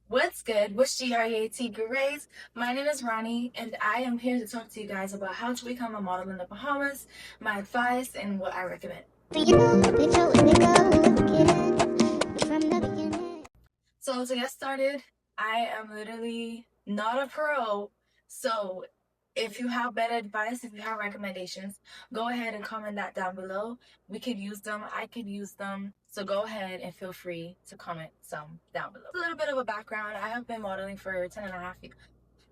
What's good? What's GREAT Grace? My name is Roni, and I am here to talk to you guys about how to become a model in the Bahamas, my advice, and what I recommend. So to get started, I am literally not a pro. So if you have better advice, if you have recommendations, go ahead and comment that down below. We could use them. I could use them. So go ahead and feel free to comment some down below. A little bit of a background. I have been modeling for 10 and a half years.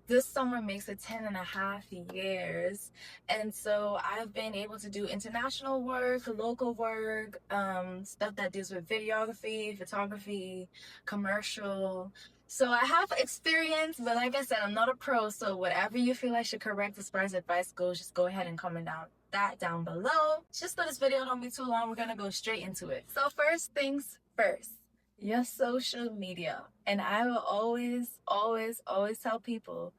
This summer makes it 10 and a half years, and so I've been able to do international work, local work, stuff that deals with videography, photography, commercial. So I have experience, but like I said, I'm not a pro, so whatever you feel I should correct as far as advice goes, just go ahead and comment down below. Just so this video don't be too long, we're gonna go straight into it. So first things first, your social media. And I will always tell people,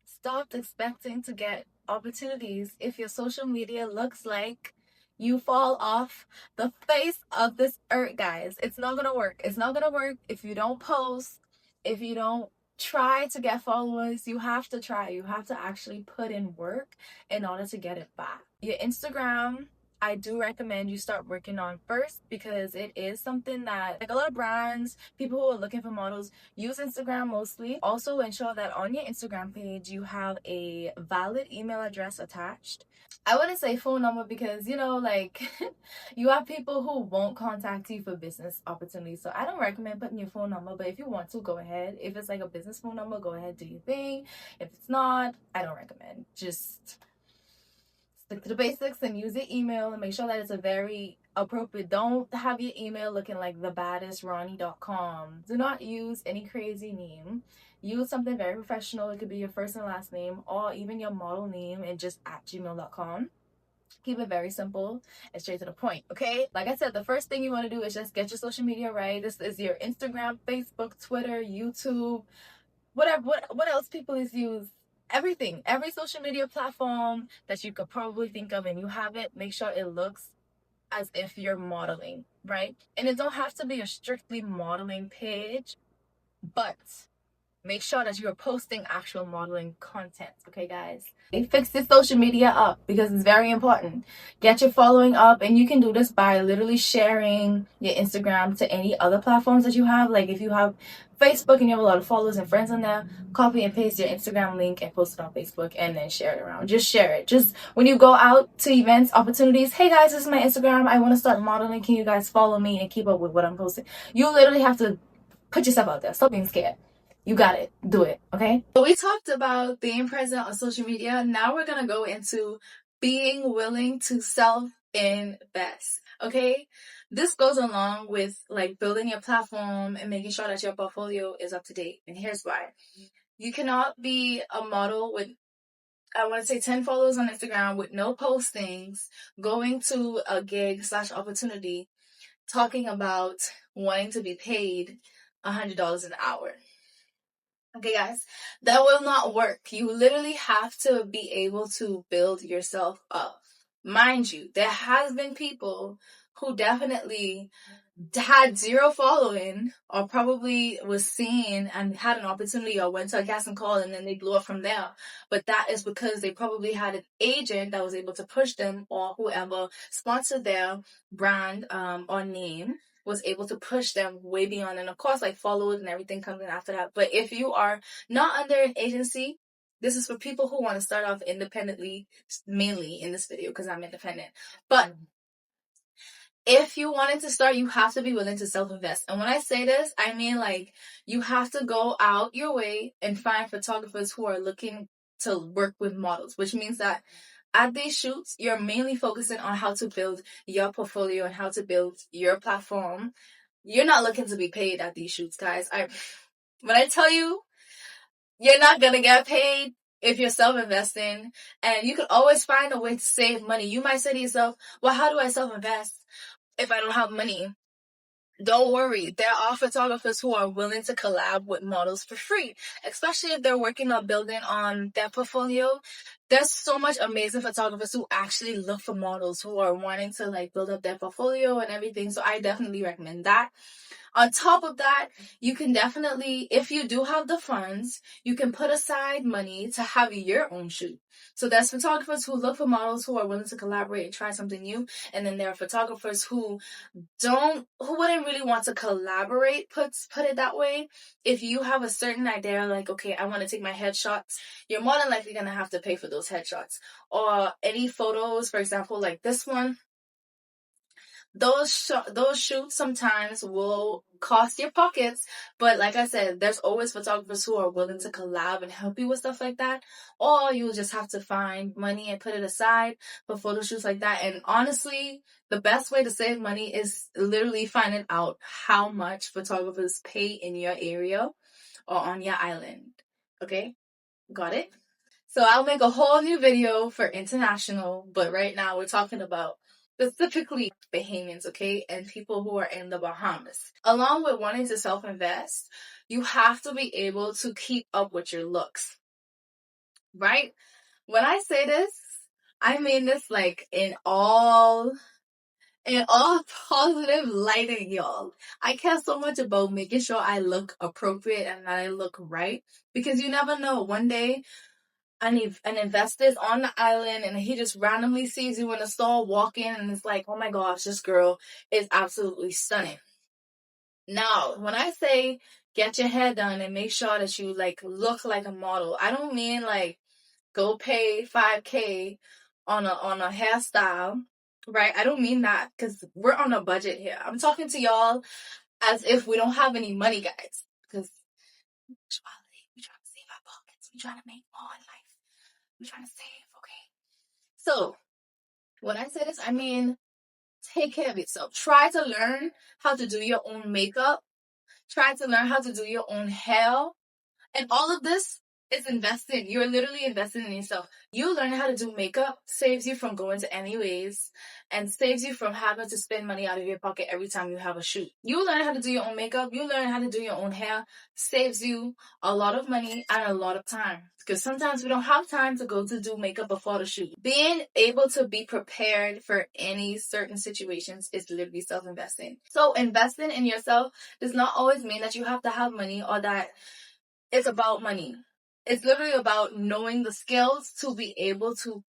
stop expecting to get opportunities if your social media looks like you fall off the face of this earth, guys. It's not gonna work. It's not gonna work if you don't post, if you don't try to get followers. You have to try. You have to actually put in work in order to get it back. Your Instagram, I do recommend you start working on first, because it is something that, like, a lot of brands, people who are looking for models, use Instagram mostly. Also ensure that on your Instagram page you have a valid email address attached. I wouldn't say phone number, because like you have people who won't contact you for business opportunities, so I don't recommend putting your phone number. But if you want to, go ahead. If it's like a business phone number, go ahead, do your thing. If it's not, I don't recommend. Just stick to the basics and use your email and make sure that it's a very appropriate. Don't have your email looking like the baddest Roni.com. Do not use any crazy name. Use something very professional. It could be your first and last name, or even your model name, and just at gmail.com. Keep it very simple and straight to the point, okay? Like I said, the first thing you want to do is just get your social media right. This is your Instagram, Facebook, Twitter, YouTube, whatever. What else people use? Everything, every social media platform that you could probably think of, and you have it. Make sure it looks as if you're modeling, right? And it don't have to be a strictly modeling page, but make sure that you're posting actual modeling content, okay, guys? Fix your social media up, because it's very important. Get your following up, and you can do this by literally sharing your Instagram to any other platforms that you have. Like if you have Facebook and you have a lot of followers and friends on there, copy and paste your Instagram link and post it on Facebook, and then share it around. Just share it. Just when you go out to events, opportunities, hey guys, this is my Instagram. I want to start modeling. Can you guys follow me and keep up with what I'm posting? You literally have to put yourself out there. Stop being scared. You got it. Do it, okay? So we talked about being present on social media. Now we're going to go into being willing to self-invest, okay? This goes along with like building your platform and making sure that your portfolio is up to date. And here's why. You cannot be a model with, I want to say, 10 followers on Instagram with no postings, going to a gig / opportunity, talking about wanting to be paid $100 an hour. Okay, guys, that will not work. You literally have to be able to build yourself up. Mind you, there has been people who definitely had zero following, or probably was seen and had an opportunity, or went to a casting call and then they blew up from there. But that is because they probably had an agent that was able to push them, or whoever sponsored their brand or name was able to push them way beyond. And of course, like, followers and everything comes in after that. But if you are not under an agency, this is for people who want to start off independently, mainly in this video because I'm independent. But if you wanted to start, you have to be willing to self-invest. And when I say this, I mean, like, you have to go out your way and find photographers who are looking to work with models, which means that at these shoots, you're mainly focusing on how to build your portfolio and how to build your platform. You're not looking to be paid at these shoots, guys. When I tell you, you're not going to get paid if you're self-investing, and you can always find a way to save money. You might say to yourself, well, how do I self-invest if I don't have money? Don't worry. There are photographers who are willing to collab with models for free, especially if they're working on building on their portfolio. there's so much amazing photographers who actually look for models who are wanting to like build up their portfolio and everything. So I definitely recommend that. On top of that, you can definitely, if you do have the funds, you can put aside money to have your own shoot. So there's photographers who look for models who are willing to collaborate and try something new. And then there are photographers who wouldn't really want to collaborate, put it that way. If you have a certain idea, like, okay, I want to take my headshots, you're more than likely going to have to pay for those headshots. Or any photos, for example, like this one, those shoots sometimes will cost your pockets, but like I said, there's always photographers who are willing to collab and help you with stuff like that, or you'll just have to find money and put it aside for photo shoots like that. And honestly, the best way to save money is literally finding out how much photographers pay in your area or on your island. Okay, got it? So I'll make a whole new video for international, but right now we're talking about specifically Bahamians, okay, and people who are in the Bahamas. Along with wanting to self-invest, you have to be able to keep up with your looks, right? When I say this, I mean this like in all positive lighting, y'all. I care so much about making sure I look appropriate and that I look right, because you never know, one day an investor's on the island and he just randomly sees you in the store walking and it's like, oh my gosh, this girl is absolutely stunning. Now, when I say get your hair done and make sure that you like look like a model, I don't mean like go pay $5,000 on a hairstyle, right? I don't mean that, because we're on a budget here. I'm talking to y'all as if we don't have any money, guys, because we're trying to save our pockets. We're trying to make more in life. I'm trying to save, okay? So, when I say this, I mean, take care of yourself. Try to learn how to do your own makeup. Try to learn how to do your own hair. And all of this is investing. You're literally investing in yourself. You learning how to do makeup saves you from going to anyways and saves you from having to spend money out of your pocket every time you have a shoot. You learn how to do your own makeup. You learn how to do your own hair. Saves you a lot of money and a lot of time. Because sometimes we don't have time to go to do makeup before the shoot. Being able to be prepared for any certain situations is literally self-investing. So investing in yourself does not always mean that you have to have money or that it's about money. It's literally about knowing the skills to be able to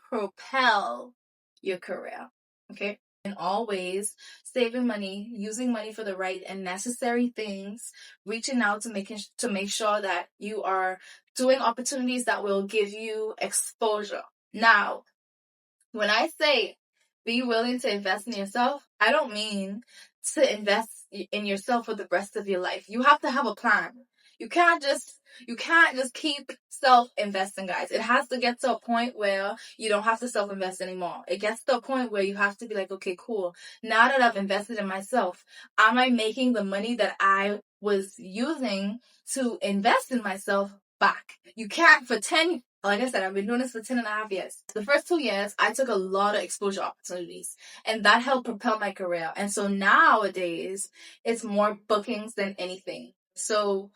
propel your career. Okay? In all ways, saving money, using money for the right and necessary things, reaching out to make sure that you are doing opportunities that will give you exposure. Now, when I say be willing to invest in yourself, I don't mean to invest in yourself for the rest of your life. You have to have a plan. You can't just keep self-investing, guys. It has to get to a point where you don't have to self-invest anymore. It gets to a point where you have to be like, okay, cool. Now that I've invested in myself, am I making the money that I was using to invest in myself back? You can't like I said, I've been doing this for 10 and a half years. The first 2 years, I took a lot of exposure opportunities, and that helped propel my career. And so nowadays, it's more bookings than anything. So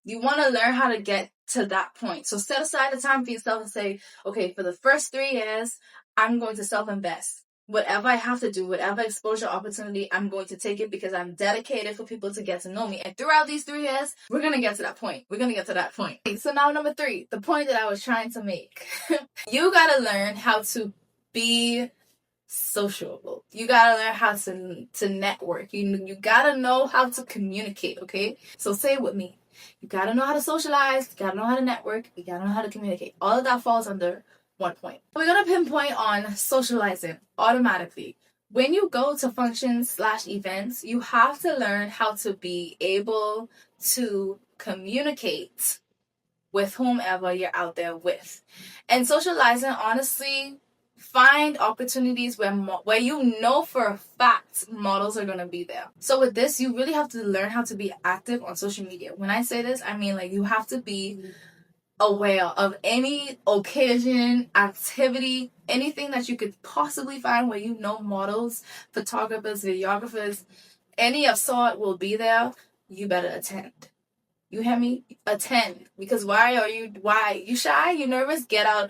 you want to learn how to get to that point. So set aside the time for yourself and say, okay, for the first 3 years, I'm going to self-invest. Whatever I have to do, whatever exposure opportunity, I'm going to take it because I'm dedicated for people to get to know me. And throughout these 3 years, we're going to get to that point. Okay, so now number 3, the point that I was trying to make. You got to learn how to be sociable. You gotta learn how to network. You gotta know how to communicate, okay? So say it with me. You gotta know how to socialize, you gotta know how to network, you gotta know how to communicate. All of that falls under one point. We're gonna pinpoint on socializing automatically. When you go to functions/events, you have to learn how to be able to communicate with whomever you're out there with. And socializing, honestly, find opportunities where you know for a fact models are going to be there. So with this, you really have to learn how to be active on social media. When I say this, I mean like you have to be aware of any occasion, activity, anything that you could possibly find where you know models, photographers, videographers, any of sort will be there. You better attend. You hear me? Attend. Because why you shy? You nervous? Get out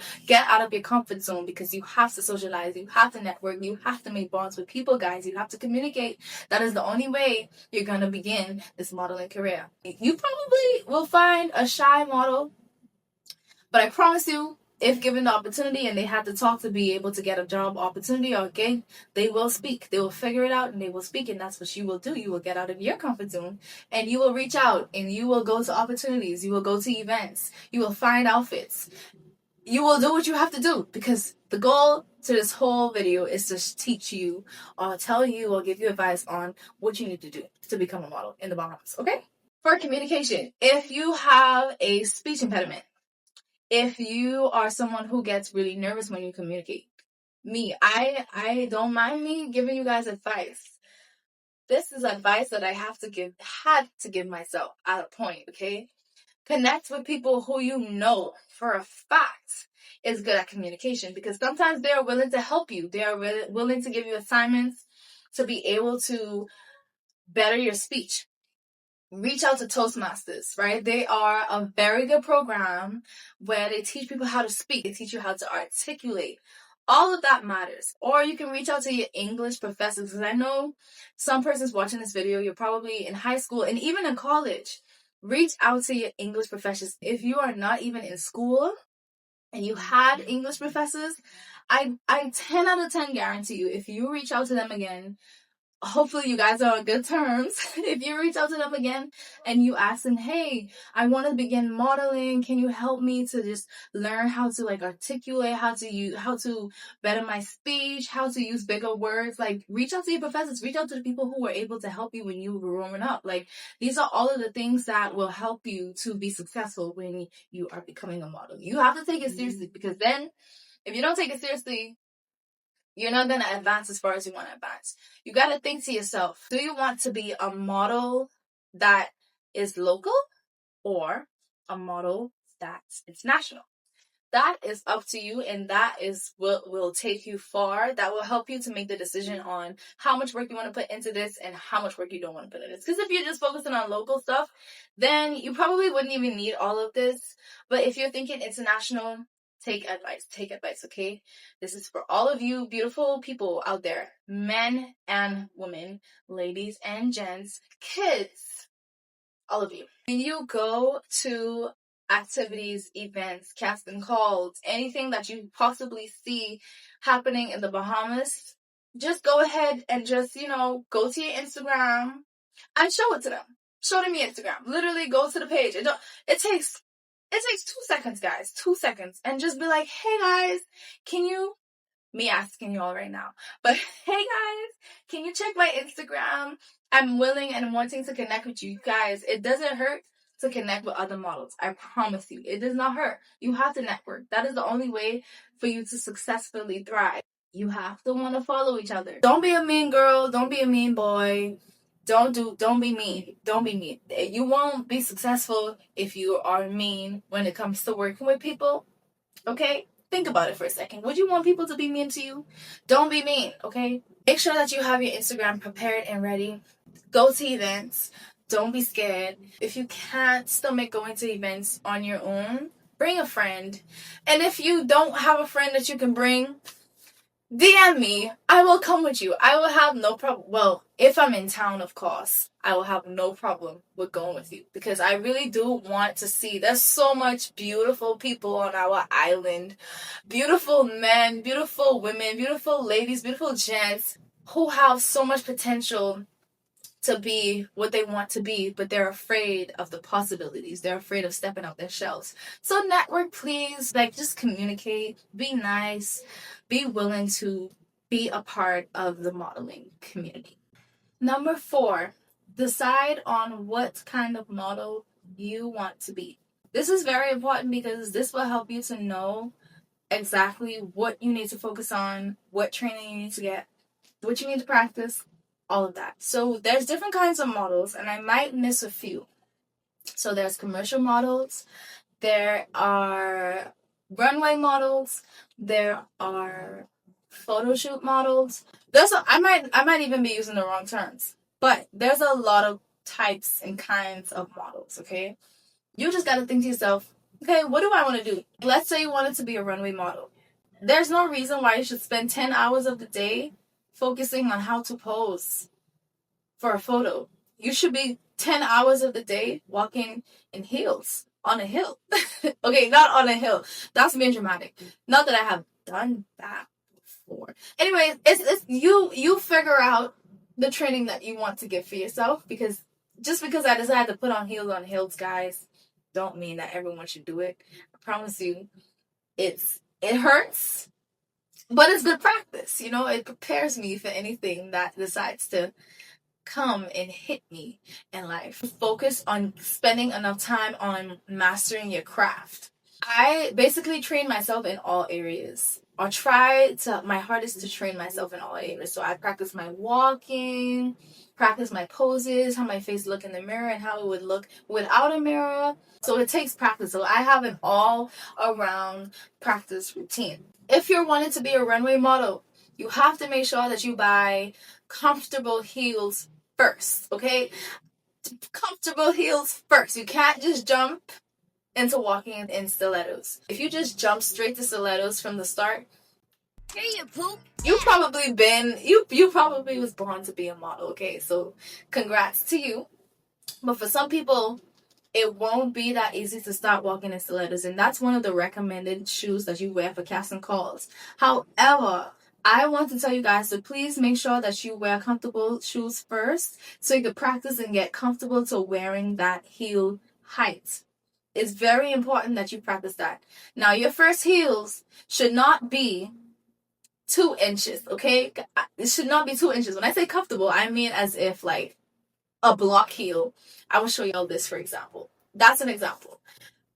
of your comfort zone, because you have to socialize, you have to network, you have to make bonds with people, guys. You have to communicate. That is the only way you're gonna begin this modeling career. You probably will find a shy model, but I promise you, if given the opportunity and they had to talk to be able to get a job opportunity or a gig, they will speak. They will figure it out and they will speak, and that's what you will do. You will get out of your comfort zone and you will reach out and you will go to opportunities. You will go to events. You will find outfits. You will do what you have to do, because the goal to this whole video is to teach you or tell you or give you advice on what you need to do to become a model in the Bahamas, okay? For communication, if you have a speech impediment, if you are someone who gets really nervous when you communicate, I don't mind me giving you guys advice. This is advice that I had to give myself at a point, okay? Connect with people who you know for a fact is good at communication, because sometimes they are willing to help you. They are willing to give you assignments to be able to better your speech. Reach out to Toastmasters, right? They are a very good program where they teach people how to speak. They teach you how to articulate. All of that matters. Or you can reach out to your English professors, because I know some persons watching this video, you're probably in high school and even in college. Reach out to your English professors. If you are not even in school and you had English professors, I 10 out of 10 guarantee you, if you reach out to them again, hopefully you guys are on good terms. If you reach out to them again and you ask them, hey, I want to begin modeling, can you help me to just learn how to articulate, how to better my speech, how to use bigger words? Reach out to your professors, reach out to the people who were able to help you when you were growing up. These are all of the things that will help you to be successful when you are becoming a model. You have to take it seriously, because then if you don't take it seriously, you're not going to advance as far as you want to advance. You got to think to yourself, do you want to be a model that is local or a model that's international? That is up to you, and that is what will take you far. That will help you to make the decision on how much work you want to put into this and how much work you don't want to put into this. Because if you're just focusing on local stuff, then you probably wouldn't even need all of this. But if you're thinking international, take advice, okay? This is for all of you beautiful people out there, men and women, ladies and gents, kids, all of you. When you go to activities, events, casting calls, anything that you possibly see happening in the Bahamas, just go ahead and just, go to your Instagram and show it to them. Show them your Instagram. Literally go to the page. It takes 2 seconds, guys. 2 seconds. And just be like, hey guys, me asking you all right now, but hey guys, can you check my Instagram? I'm willing and wanting to connect with you guys. It doesn't hurt to connect with other models. I promise you, it does not hurt. You have to network. That is the only way for you to successfully thrive. You have to want to follow each other. Don't be a mean girl. Don't be a mean boy. Don't be mean. Don't be mean. You won't be successful if you are mean when it comes to working with people. Okay? Think about it for a second. Would you want people to be mean to you? Don't be mean, okay? Make sure that you have your Instagram prepared and ready. Go to events. Don't be scared. If you can't stomach going to events on your own, bring a friend. And if you don't have a friend that you can bring, DM me. I will come with you. I will have no problem. Well, if I'm in town, of course, I will have no problem with going with you, because I really do want to see. There's so much beautiful people on our island. Beautiful men, beautiful women, beautiful ladies, beautiful gents who have so much potential to be what they want to be, but they're afraid of the possibilities. They're afraid of stepping out their shells. So network, please. Just communicate. Be nice. Be willing to be a part of the modeling community. Number 4, decide on what kind of model you want to be. This is very important, because this will help you to know exactly what you need to focus on, what training you need to get, what you need to practice, all of that. So there's different kinds of models, and I might miss a few. So there's commercial models, there are runway models, there are photo shoot models. I might even be using the wrong terms, but there's a lot of types and kinds of models, okay? You just got to think to yourself, okay, what do I want to do? Let's say you wanted to be a runway model. There's no reason why you should spend 10 hours of the day focusing on how to pose for a photo. You should be 10 hours of the day walking in heels on a hill. Okay, not on a hill. That's being dramatic. Not that I have done that before. Anyway, it's you figure out the training that you want to give for yourself, because just because I decided to put on heels, guys, don't mean that everyone should do it. I promise you, it hurts, but it's good practice. You know, it prepares me for anything that decides to come and hit me in life. Focus on spending enough time on mastering your craft. I basically train myself in all areas, or try to my hardest to train myself in all areas. So I practice my walking, practice my poses, how my face look in the mirror, and how it would look without a mirror. So it takes practice. So I have an all around practice routine. If you're wanting to be a runway model, you have to make sure that you buy comfortable heels first, okay? Comfortable heels first. You can't just jump into walking in stilettos. If you just jump straight to stilettos from the start, you probably was born to be a model, okay? So congrats to you. But for some people, it won't be that easy to start walking in stilettos, and that's one of the recommended shoes that you wear for casting calls. However, I want to tell you guys to please make sure that you wear comfortable shoes first, so you can practice and get comfortable to wearing that heel height. It's very important that you practice that. Now, your first heels should not be 2 inches, okay? It should not be 2 inches. When I say comfortable, I mean as if like a block heel. I will show y'all this, for example. That's an example.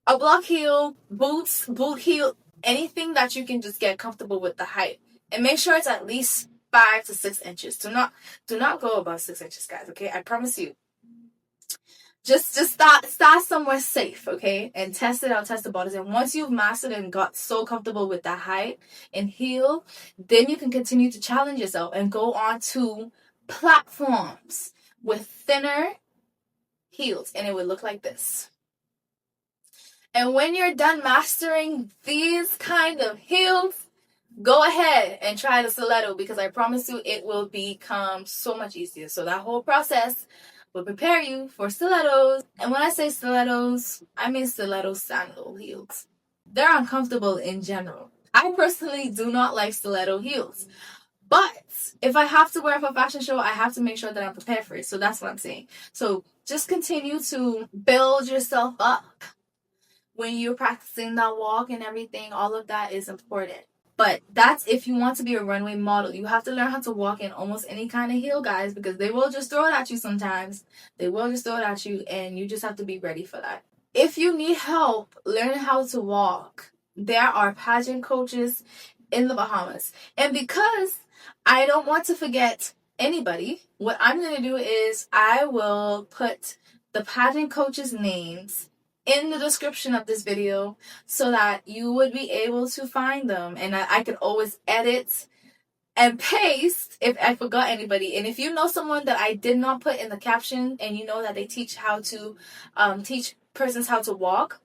A block heel, boots, boot heel, anything that you can just get comfortable with the height. And make sure it's at least 5 to 6 inches. Do not go above 6 inches, guys, okay? I promise you. Just start somewhere safe, okay? And test it out, test the borders. And once you've mastered and got so comfortable with the height and heel, then you can continue to challenge yourself and go on to platforms with thinner heels. And it would look like this. And when you're done mastering these kind of heels, go ahead and try the stiletto, because I promise you it will become so much easier. So that whole process will prepare you for stilettos. And when I say stilettos, I mean stiletto sandal heels. They're uncomfortable in general. I personally do not like stiletto heels. But if I have to wear it for a fashion show, I have to make sure that I'm prepared for it. So that's what I'm saying. So just continue to build yourself up when you're practicing that walk and everything. All of that is important. But that's if you want to be a runway model. You have to learn how to walk in almost any kind of heel, guys, because they will just throw it at you sometimes. They will just throw it at you, and you just have to be ready for that. If you need help learning how to walk, there are pageant coaches in the Bahamas. And because I don't want to forget anybody, what I'm going to do is I will put the pageant coaches' names in the description of this video so that you would be able to find them, and I can always edit and paste if I forgot anybody. And if you know someone that I did not put in the caption and you know that they teach how to teach persons how to walk,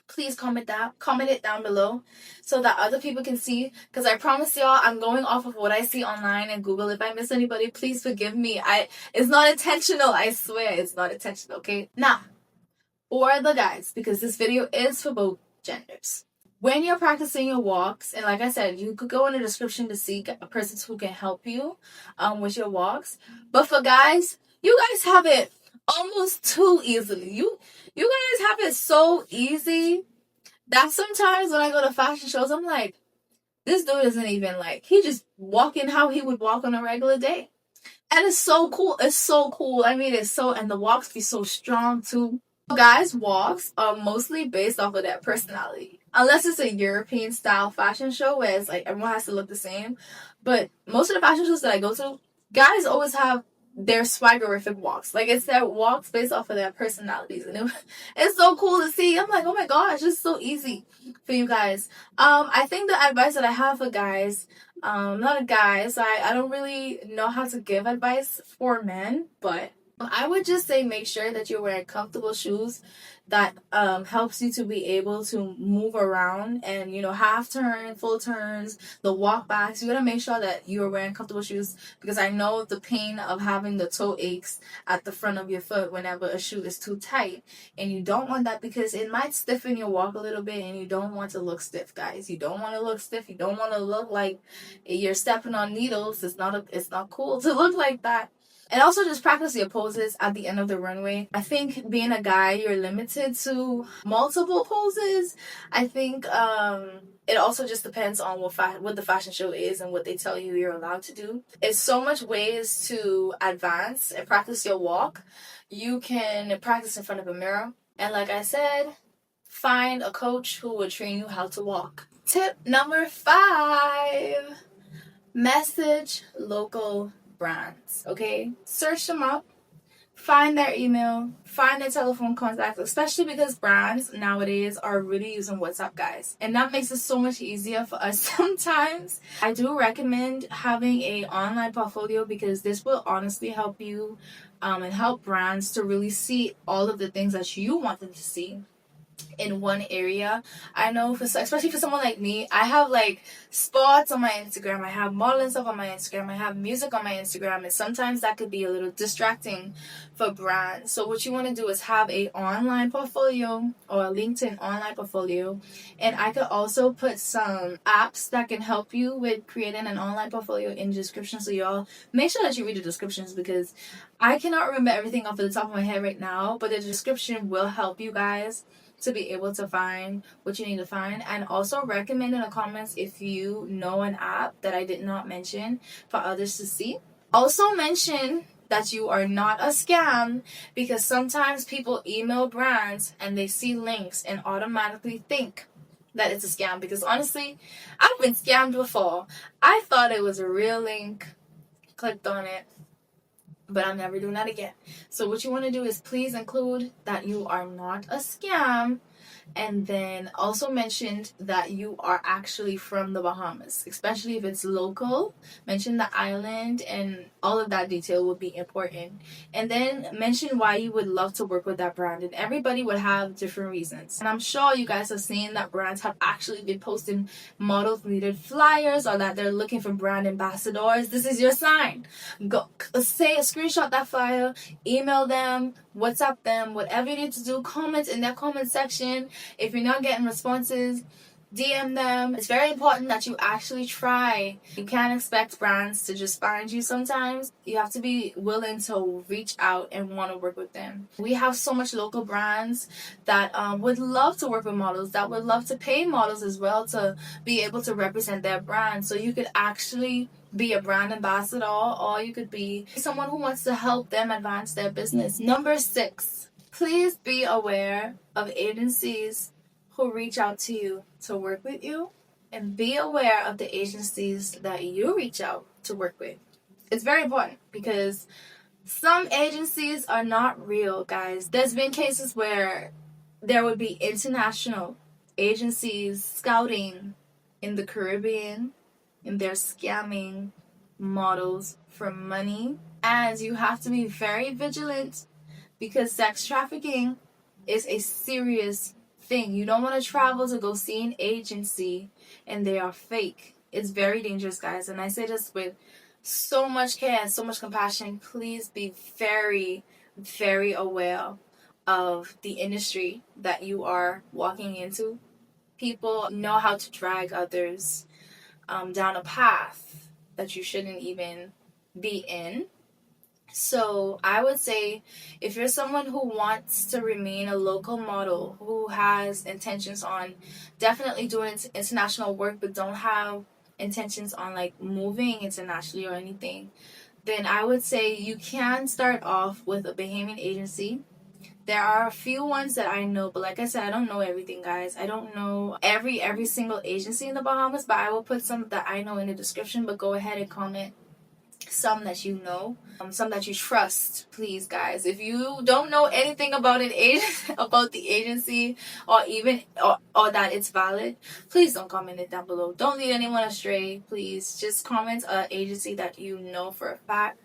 please comment it down below so that other people can see, because I promise y'all I'm going off of what I see online and Google. If I miss anybody, please forgive me. It's not intentional. I swear it's not intentional, okay? Now, for the guys, because this video is for both genders. When you're practicing your walks, and like I said, you could go in the description to see a person who can help you with your walks. But for guys, you guys have it almost too easily. You guys have it so easy that sometimes when I go to fashion shows, I'm like, this dude isn't even like, he just walking how he would walk on a regular day. And it's so cool. It's so cool. I mean, and the walks be so strong too. Guys' walks are mostly based off of their personality. Unless it's a European style fashion show where it's like everyone has to look the same. But most of the fashion shows that I go to, guys always have their swaggerific walks. Like, it's their walks based off of their personalities. And it's so cool to see. I'm like, oh my gosh, it's so easy for you guys. I think the advice that I have for guys, not a guy, so I don't really know how to give advice for men, but I would just say make sure that you're wearing comfortable shoes that helps you to be able to move around and, you know, half turn, full turns, the walk backs. You gotta make sure that you're wearing comfortable shoes, because I know the pain of having the toe aches at the front of your foot whenever a shoe is too tight, and you don't want that because it might stiffen your walk a little bit, and you don't want to look stiff, guys. You don't want to look stiff. You don't want to look like you're stepping on needles. It's not cool to look like that. And also just practice your poses at the end of the runway. I think being a guy, you're limited to multiple poses. I think it also just depends on what the fashion show is and what they tell you you're allowed to do. It's so much ways to advance and practice your walk. You can practice in front of a mirror. And like I said, find a coach who will train you how to walk. Tip number 5, message local brands. Okay, search them up, find their email, find their telephone contacts, especially because brands nowadays are really using WhatsApp, guys, and that makes it so much easier for us sometimes. I do recommend having a online portfolio because this will honestly help you and help brands to really see all of the things that you want them to see in one area. I know especially for someone like me, I have like spots on my Instagram, I have modeling stuff on my Instagram, I have music on my Instagram, and sometimes that could be a little distracting for brands. So what you want to do is have a online portfolio or a LinkedIn online portfolio, and I could also put some apps that can help you with creating an online portfolio in the description. So y'all make sure that you read the descriptions, because I cannot remember everything off the top of my head right now, but the description will help you guys to be able to find what you need to find. And also recommend in the comments if you know an app that I did not mention for others to see. Also mention that you are not a scam, because sometimes people email brands and they see links and automatically think that it's a scam. Because honestly, I've been scammed before. I thought it was a real link, clicked on it, but I'm never doing that again. So what you want to do is please include that you are not a scam, and then also mentioned that you are actually from the Bahamas, especially if it's local. Mention the island, and all of that detail would be important. And then mention why you would love to work with that brand, and everybody would have different reasons. And I'm sure you guys have seen that brands have actually been posting models needed flyers, or that they're looking for brand ambassadors. This is your sign. Go screenshot that flyer, email them, WhatsApp them, whatever you need to do. Comment in that comment section. If you're not getting responses, DM them. It's very important that you actually try. You can't expect brands to just find you sometimes. You have to be willing to reach out and want to work with them. We have so much local brands that would love to work with models, that would love to pay models as well to be able to represent their brand. So you could actually be a brand ambassador, or you could be someone who wants to help them advance their business. Number 6, please be aware of agencies who reach out to you to work with you, and be aware of the agencies that you reach out to work with. It's very important, because some agencies are not real, guys. There's been cases where there would be international agencies scouting in the Caribbean, and they're scamming models for money. And you have to be very vigilant, because sex trafficking is a serious thing. You don't want to travel to go see an agency and they are fake. It's very dangerous, guys. And I say this with so much care and so much compassion. Please be very, very aware of the industry that you are walking into. People know how to drag others down a path that you shouldn't even be in. So I would say, if you're someone who wants to remain a local model, who has intentions on definitely doing international work, but don't have intentions on like moving internationally or anything, then I would say you can start off with a Bahamian agency. There are a few ones that I know, but like I said, I don't know everything, guys. I don't know every single agency in the Bahamas, but I will put some that I know in the description. But go ahead and comment some that you know, some that you trust, please, guys. If you don't know anything about an agent, about the agency, or even or that it's valid, please don't comment it down below. Don't lead anyone astray, please. Just comment an agency that you know for a fact.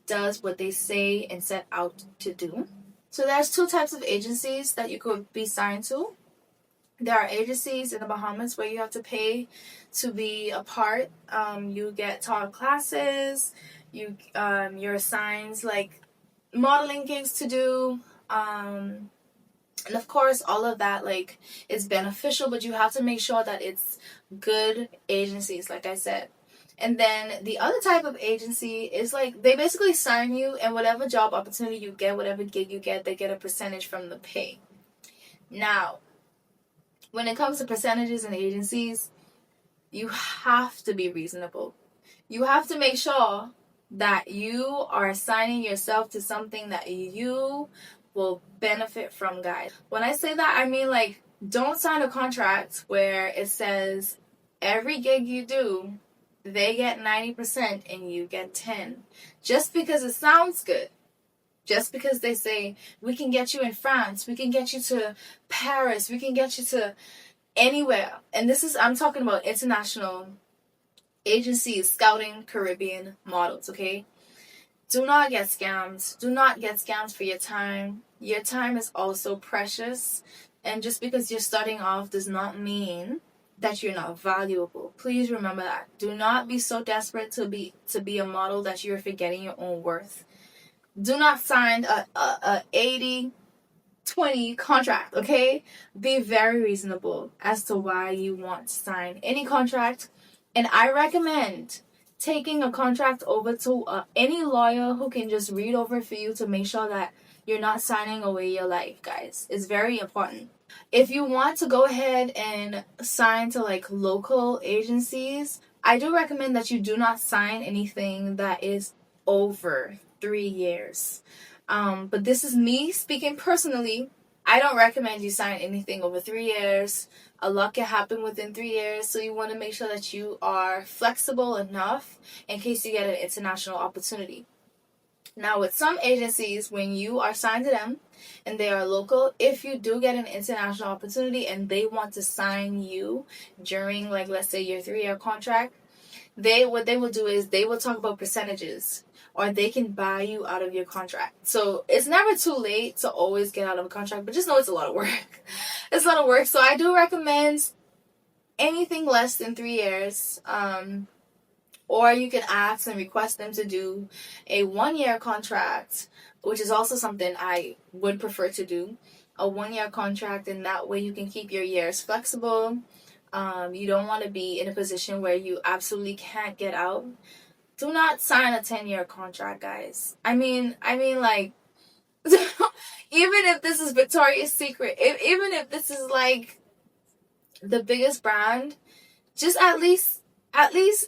does what they say and set out to do. So there's two types of agencies that you could be signed to. There are agencies in the Bahamas where you have to pay to be a part. You get taught classes. You're assigned like modeling gigs to do. And of course, all of that like is beneficial, but you have to make sure that it's good agencies, like I said. And then the other type of agency is like they basically sign you, and whatever job opportunity you get, whatever gig you get, they get a percentage from the pay. Now, when it comes to percentages and agencies, you have to be reasonable. You have to make sure that you are assigning yourself to something that you will benefit from, guys. When I say that, I mean like don't sign a contract where it says every gig you do, they get 90% and you get 10. Just because it sounds good. Just because they say, we can get you in France, we can get you to Paris, we can get you to anywhere. And I'm talking about international agencies scouting Caribbean models, okay? Do not get scammed. Do not get scammed for your time. Your time is also precious. And just because you're starting off does not mean that you're not valuable. Please remember that. Do not be so desperate to be a model that you're forgetting your own worth. Do not sign a 80-20 contract, okay? Be very reasonable as to why you want to sign any contract. And I recommend taking a contract over to any lawyer who can just read over for you to make sure that you're not signing away your life, guys. It's very important. If you want to go ahead and sign to like local agencies, I do recommend that you do not sign anything that is over 3 years. But this is me speaking personally. I don't recommend you sign anything over 3 years. A lot can happen within 3 years, so you want to make sure that you are flexible enough in case you get an international opportunity. Now, with some agencies, when you are signed to them and they are local, if you do get an international opportunity and they want to sign you during, like, let's say your 3-year contract, what they will do is they will talk about percentages, or they can buy you out of your contract. So it's never too late to always get out of a contract, but just know it's a lot of work. It's a lot of work. So I do recommend anything less than 3 years. Or you can ask and request them to do a 1-year contract, which is also something I would prefer to do. A 1-year contract, and that way you can keep your years flexible. You don't want to be in a position where you absolutely can't get out. Do not sign a 10-year contract, guys. I mean, like, even if this is Victoria's Secret, even if this is like the biggest brand, just at least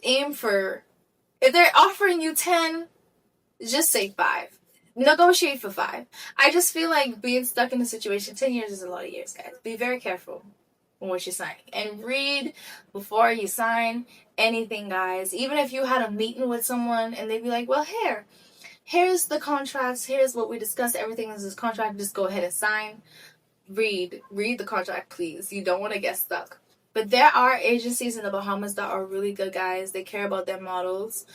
aim for, if they're offering you 10, just say 5. Negotiate for 5. I just feel like being stuck in a situation, 10 years is a lot of years, guys. Be very careful on what you're signing. And read before you sign anything, guys. Even if you had a meeting with someone and they'd be like, well, here's the contracts, here's what we discussed, everything is this contract, just go ahead and sign. Read the contract, please. You don't want to get stuck. But there are agencies in the Bahamas that are really good, guys. They care about their models.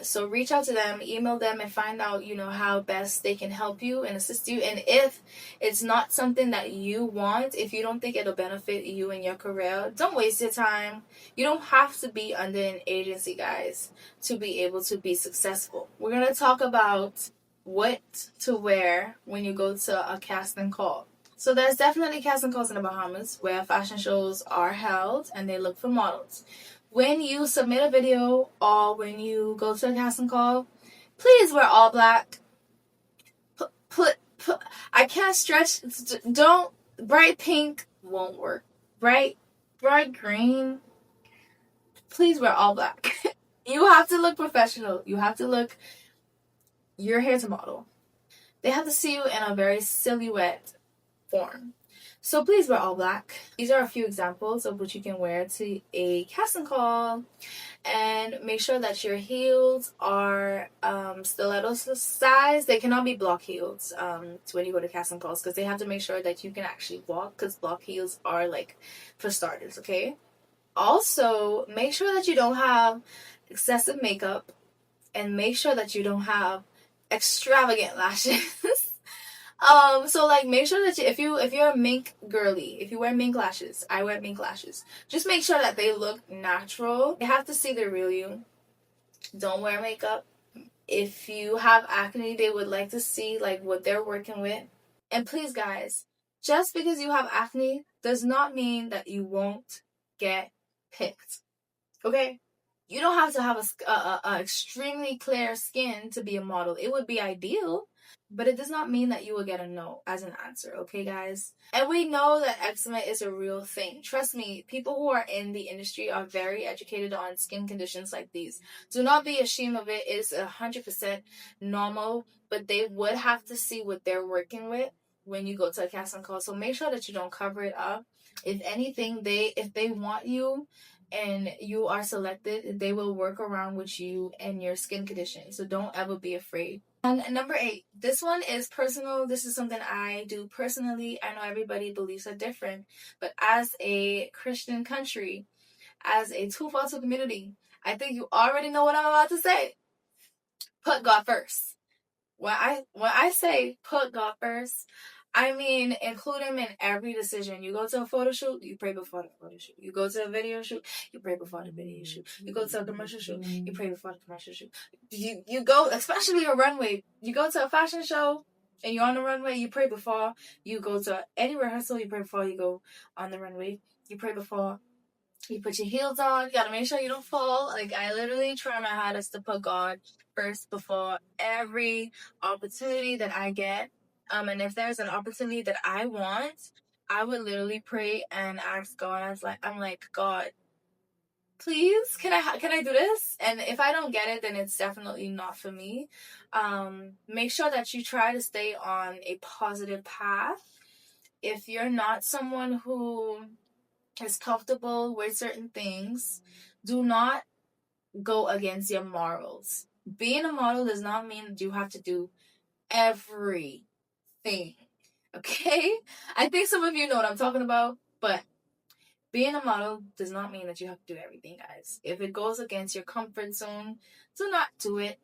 So reach out to them, email them, and find out, how best they can help you and assist you. And if it's not something that you want, if you don't think it'll benefit you in your career, don't waste your time. You don't have to be under an agency, guys, to be able to be successful. We're going to talk about what to wear when you go to a casting call. So there's definitely casting calls in the Bahamas where fashion shows are held and they look for models. When you submit a video or when you go to a casting call, please wear all black. I can't stretch. Don't. Bright pink won't work. Bright green. Please wear all black. You have to look professional. You're here to model. They have to see you in a very silhouette form. So please wear all black. These are a few examples of what you can wear to a casting call. And make sure that your heels are stiletto size. They cannot be block heels when you go to casting calls, because they have to make sure that you can actually walk, because block heels are like for starters, okay? Also, make sure that you don't have excessive makeup and make sure that you don't have extravagant lashes. So like make sure that if you're a mink girly, if you wear mink lashes, I wear mink lashes. Just make sure that they look natural. They have to see the real you. Don't wear makeup. If you have acne, they would like to see like what they're working with. And please, guys, just because you have acne does not mean that you won't get picked. Okay? You don't have to have a extremely clear skin to be a model. It would be ideal, but it does not mean that you will get a no as an answer, okay, guys? And we know that eczema is a real thing. Trust me, people who are in the industry are very educated on skin conditions like these. Do not be ashamed of it. It's 100% normal, but they would have to see what they're working with when you go to a casting call. So make sure that you don't cover it up. If anything, if they want you and you are selected, they will work around with you and your skin condition. So don't ever be afraid. And number 8, this one is personal. This is something I do personally. I know everybody beliefs are different, but as a Christian country, as a 242 community, I think you already know what I'm about to say. Put God first. When I say put God first, I mean include him in every decision. You go to a photo shoot, you pray before the photo shoot. You go to a video shoot, you pray before the video shoot. You go to a commercial shoot, you pray before the commercial shoot. You go, especially a runway, you go to a fashion show and you're on the runway, you pray before. You go to any rehearsal, you pray before you go on the runway. You pray before. You put your heels on. You gotta make sure you don't fall. Like, I literally try my hardest to put God first before every opportunity that I get. And if there's an opportunity that I want, I would literally pray and ask God. I'm like, God, please, can I do this? And if I don't get it, then it's definitely not for me. Make sure that you try to stay on a positive path. If you're not someone who is comfortable with certain things, do not go against your morals. Being a model does not mean that you have to do everything. Okay? I think some of you know what I'm talking about, but being a model does not mean that you have to do everything, guys. If it goes against your comfort zone, do not do it.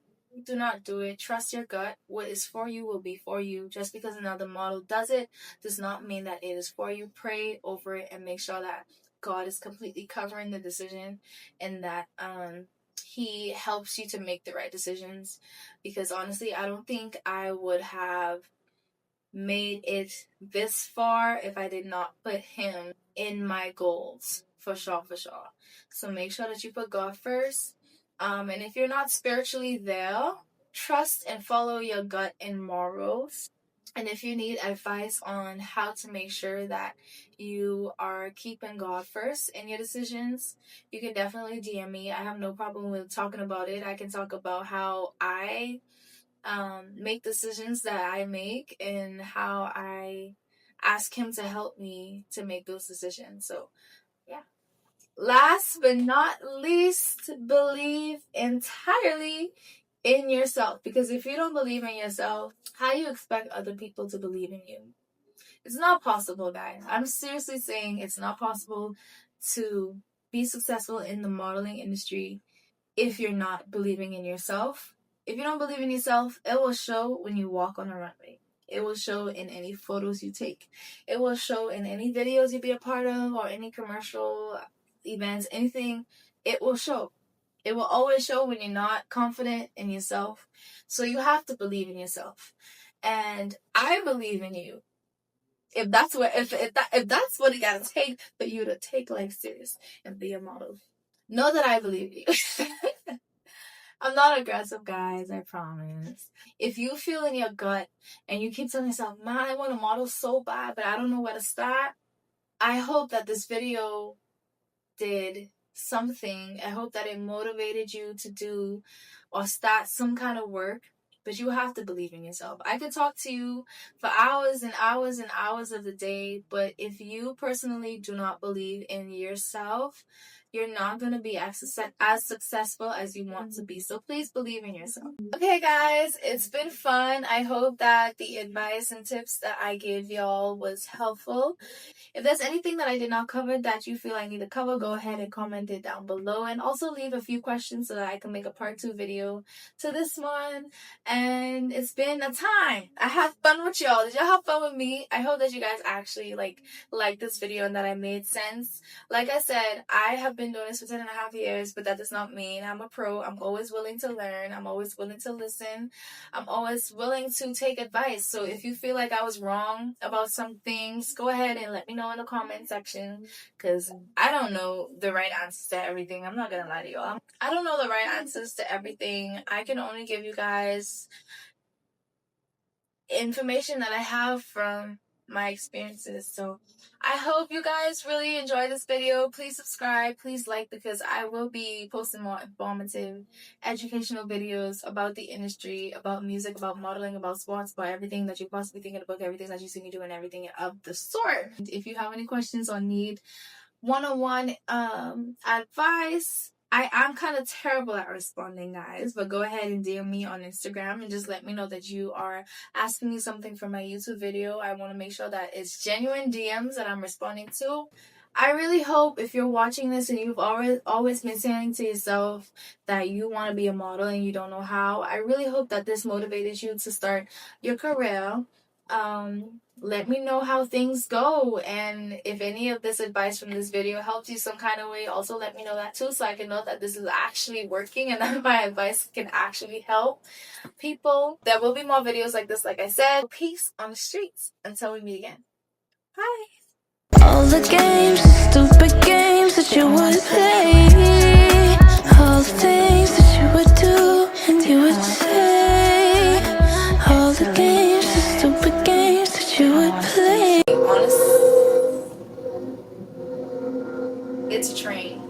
Do not do it. Trust your gut. What is for you will be for you. Just because another model does it does not mean that it is for you. Pray over it and make sure that God is completely covering the decision and that he helps you to make the right decisions. Because honestly, I don't think I would have made it this far if I did not put him in my goals. For sure. So make sure that you put God first. And if you're not spiritually there, trust and follow your gut and morals. And if you need advice on how to make sure that you are keeping God first in your decisions, you can definitely DM me. I have no problem with talking about it. I can talk about how I make decisions that I make and how I ask him to help me to make those decisions. So, yeah. Last but not least, believe entirely in yourself. Because if you don't believe in yourself, how do you expect other people to believe in you? It's not possible, guys. I'm seriously saying it's not possible to be successful in the modeling industry if you're not believing in yourself. If you don't believe in yourself, it will show when you walk on a runway. It will show in any photos you take. It will show in any videos you be a part of or any commercial events, anything. It will show. It will always show when you're not confident in yourself. So you have to believe in yourself. And I believe in you. If that's what it gotta take for you to take life serious and be a model, know that I believe you. I'm not aggressive, guys, I promise. If you feel in your gut and you keep telling yourself, man, I want to model so bad, but I don't know where to start, I hope that this video did something. I hope that it motivated you to do or start some kind of work, but you have to believe in yourself. I could talk to you for hours and hours and hours of the day, but if you personally do not believe in yourself, you're not going to be as successful as you want to be. So please believe in yourself. Okay, guys, it's been fun. I hope that the advice and tips that I gave y'all was helpful. If there's anything that I did not cover that you feel I need to cover, go ahead and comment it down below. And also leave a few questions so that I can make a part 2 video to this one. And it's been a time. I had fun with y'all. Did y'all have fun with me? I hope that you guys actually like this video and that I made sense. Like I said, I have been doing this for 10.5 years, but that does not mean I'm a pro. I'm always willing to learn. I'm always willing to listen. I'm always willing to take advice. So if you feel like I was wrong about some things, go ahead and let me know in the comment section, because I don't know the right answers to everything. I'm not gonna lie to y'all. I don't know the right answers to everything. I can only give you guys information that I have from my experiences. So I hope you guys really enjoy this video. Please subscribe, please like, because I will be posting more informative educational videos about the industry, about music, about modeling, about sports, about everything that you possibly think in the book, everything that you see me do, and everything of the sort. If you have any questions or need one-on-one advice, I'm kind of terrible at responding, guys, but go ahead and DM me on Instagram and just let me know that you are asking me something for my YouTube video. I want to make sure that it's genuine DMs that I'm responding to. I really hope if you're watching this and you've always been saying to yourself that you want to be a model and you don't know how, I really hope that this motivated you to start your career. Let me know how things go, and if any of this advice from this video helped you some kind of way, also let me know that too, so I can know that this is actually working and that my advice can actually help people. There will be more videos like this, like I said. Peace on the streets until we meet again. Bye. All the games, stupid games that you would play, all the things that you would do and you would say, all the games, the stupid games that you would play. Honestly, it's a train.